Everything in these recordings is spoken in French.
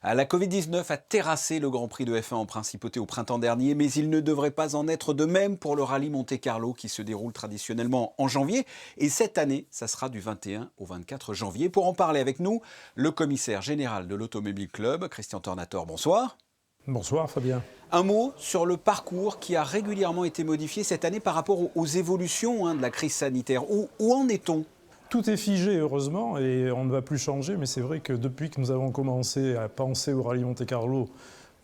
La Covid-19 a terrassé le Grand Prix de F1 en principauté au printemps dernier, mais il ne devrait pas en être de même pour le rallye Monte-Carlo qui se déroule traditionnellement en janvier. Et cette année, ça sera du 21 au 24 janvier. Pour en parler avec nous, le commissaire général de l'Automobile Club, Christian Tornator, bonsoir. Bonsoir Fabien. Un mot sur le parcours qui a régulièrement été modifié cette année par rapport aux évolutions de la crise sanitaire. Où en est-on ? Tout est figé heureusement et on ne va plus changer, mais c'est vrai que depuis que nous avons commencé à penser au rallye Monte-Carlo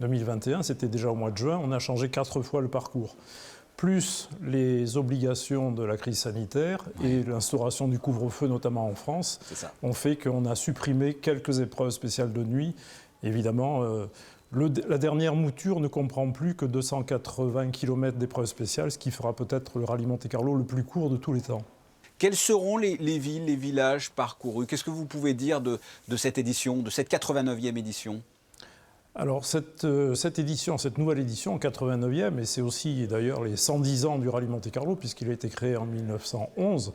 2021, c'était déjà au mois de juin, on a changé 4 fois le parcours. Plus les obligations de la crise sanitaire et l'instauration du couvre-feu, notamment en France, ont fait qu'on a supprimé quelques épreuves spéciales de nuit. Évidemment, la dernière mouture ne comprend plus que 280 km d'épreuves spéciales, ce qui fera peut-être le rallye Monte-Carlo le plus court de tous les temps. Quelles seront les villes, les villages parcourus ? Qu'est-ce que vous pouvez dire de cette édition, de cette 89e édition ? Alors cette édition, cette nouvelle édition, 89e, et c'est aussi d'ailleurs les 110 ans du rallye Monte-Carlo, puisqu'il a été créé en 1911,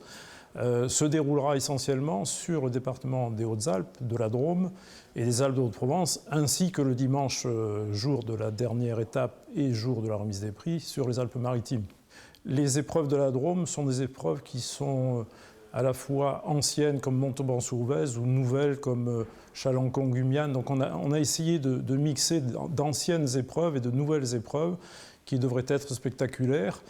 se déroulera essentiellement sur le département des Hautes-Alpes, de la Drôme et des Alpes de Haute-Provence, ainsi que le dimanche, jour de la dernière étape et jour de la remise des prix, sur les Alpes-Maritimes. Les épreuves de la Drôme sont des épreuves qui sont à la fois anciennes comme Montauban-sur-Ouvèze ou nouvelles comme Chalancon-Gumiane. Donc on a essayé de mixer d'anciennes épreuves et de nouvelles épreuves qui devraient être spectaculaires.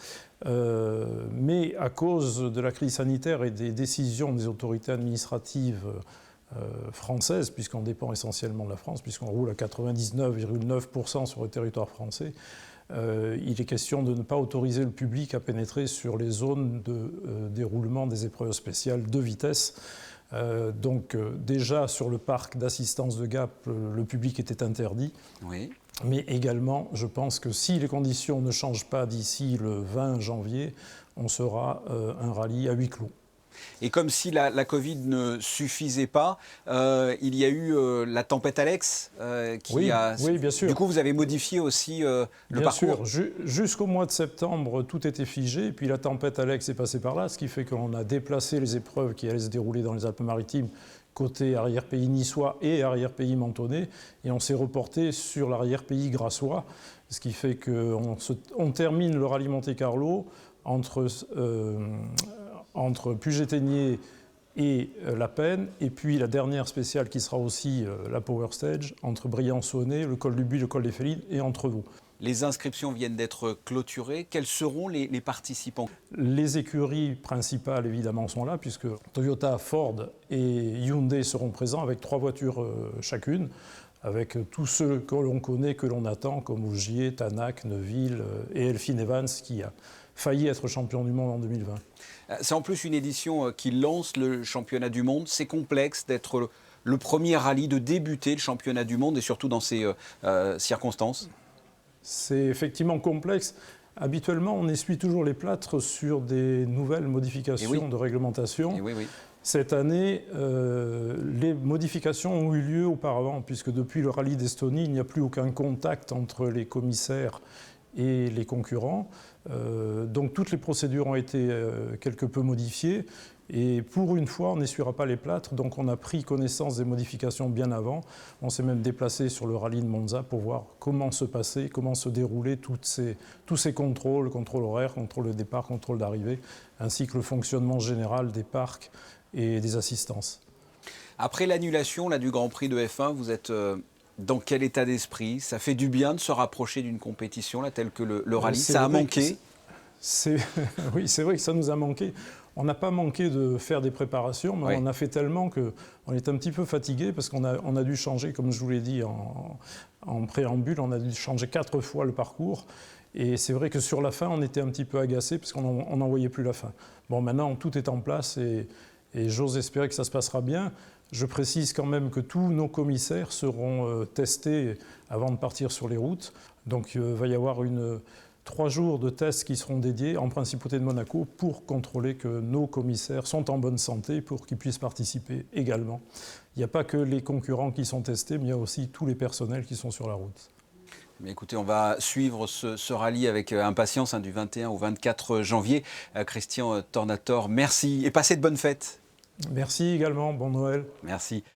Mais à cause de la crise sanitaire et des décisions des autorités administratives françaises, puisqu'on dépend essentiellement de la France, puisqu'on roule à 99,9% sur le territoire français, il est question de ne pas autoriser le public à pénétrer sur les zones de déroulement des épreuves spéciales de vitesse. Donc déjà sur le parc d'assistance de Gap, le public était interdit. Oui. Mais également, je pense que si les conditions ne changent pas d'ici le 20 janvier, on sera un rallye à huis clos. Et comme si la Covid ne suffisait pas, il y a eu la tempête Alex oui, bien sûr. Du coup, vous avez modifié aussi le parcours. Bien sûr. Jusqu'au mois de septembre, tout était figé. Puis la tempête Alex est passée par là, ce qui fait qu'on a déplacé les épreuves qui allaient se dérouler dans les Alpes-Maritimes côté arrière-pays niçois et arrière-pays mentonais. Et on s'est reporté sur l'arrière-pays grassois, ce qui fait qu'on termine le rallye Monte-Carlo entre Puget-Théniers et La Penne, et puis la dernière spéciale qui sera aussi la Power Stage, entre Briançonnet, le col du Buis, le col des Félines et Entrevaux. Les inscriptions viennent d'être clôturées. Quels seront les participants ? Les écuries principales, évidemment, sont là, puisque Toyota, Ford et Hyundai seront présents avec 3 voitures chacune, avec tous ceux que l'on connaît, que l'on attend, comme Ogier, Tanak, Neuville et Elfyn Evans, qui a failli être champion du monde en 2020. C'est en plus une édition qui lance le championnat du monde. C'est complexe d'être le premier rallye, de débuter le championnat du monde et surtout dans ces circonstances. C'est effectivement complexe. Habituellement, on essuie toujours les plâtres sur des nouvelles modifications de réglementation. Cette année, les modifications ont eu lieu auparavant, puisque depuis le rallye d'Estonie, il n'y a plus aucun contact entre les commissaires et les concurrents. Donc toutes les procédures ont été quelque peu modifiées. Et pour une fois, on n'essuiera pas les plâtres, donc on a pris connaissance des modifications bien avant. On s'est même déplacé sur le rallye de Monza pour voir comment se passaient, comment se déroulaient tous ces contrôles, contrôle horaire, contrôle de départ, contrôle d'arrivée, ainsi que le fonctionnement général des parcs et des assistances. Après l'annulation du Grand Prix de F1, vous êtes dans quel état d'esprit ? Ça fait du bien de se rapprocher d'une compétition telle que le rallye. Ça a manqué ? Oui, c'est vrai que ça nous a manqué. On n'a pas manqué de faire des préparations, mais on a fait tellement qu'on est un petit peu fatigué parce qu'on a dû changer, comme je vous l'ai dit en préambule, on a dû changer 4 fois le parcours. Et c'est vrai que sur la fin, on était un petit peu agacé parce qu'on n'en voyait plus la fin. Bon, maintenant, tout est en place et j'ose espérer que ça se passera bien. Je précise quand même que tous nos commissaires seront testés avant de partir sur les routes. Donc il va y avoir 3 jours de tests qui seront dédiés en Principauté de Monaco pour contrôler que nos commissaires sont en bonne santé pour qu'ils puissent participer également. Il n'y a pas que les concurrents qui sont testés, mais il y a aussi tous les personnels qui sont sur la route. Mais écoutez, on va suivre ce rallye avec impatience du 21 au 24 janvier. Christian Tornator, merci et passez de bonnes fêtes. Merci également, bon Noël. Merci.